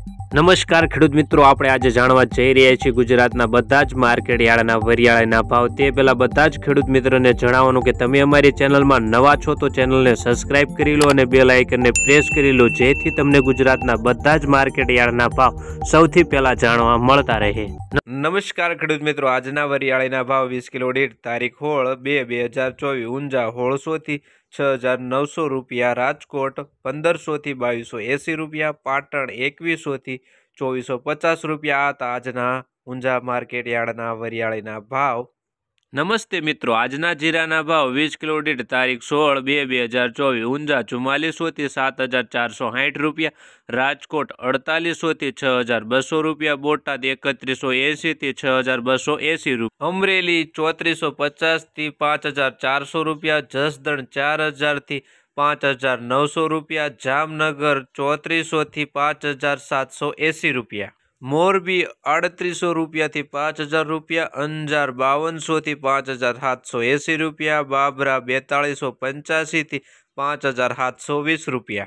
નમસ્કાર ખેડૂત મિત્રો, આપણે આજે જાણવા જઈ રહ્યા છીએ ગુજરાતના બધા જ માર્કેટ યાર્ડના વરિયાળીના ભાવ। તે પહેલાં બધા જ ખેડૂત મિત્રોને જણાવવાનું કે તમે અમારી ચેનલમાં નવા છો તો ચેનલને સબસ્ક્રાઇબ કરી લો અને બેલ આઇકનને પ્રેસ કરી લો, જેથી તમને ગુજરાતના બધા જ માર્કેટ યાર્ડના ભાવ સૌથી પહેલાં જાણવા મળતા રહે। નમસ્કાર ખેડૂત મિત્રો, આજના વરિયાળીના ભાવ 20 કિલો દીઠ તારીખ 16/2/2024 ઊંઝા 1600 થી 6,900 રૂપિયા, રાજકોટ 1500 થી 2280 રૂપિયા, પાટણ 2100 થી 2450 રૂપિયા। આ હતા આજના ઊંઝા માર્કેટ યાર્ડના વરિયાળીના ભાવ। નમસ્તે મિત્રો, આજના જીરાના ભાવ 20 કિલો દીઠ તારીખ 16/2/2024 ઊંઝા 4400 થી 7,460 રૂપિયા, રાજકોટ 4800 થી 6,200 રૂપિયા, બોટાદ 3180 થી 6,280 રૂપિયા, અમરેલી 3450 થી 5,400 રૂપિયા, જસદણ 4,000 થી 5,900 રૂપિયા, જામનગર 3400 થી 5,780 રૂપિયા, મોરબી 3800 રૂપિયા થી 5,000 રૂપિયા, અંજાર 5200 થી 5,780 રૂપિયા, બાબરા 4285 થી 5,720 રૂપિયા।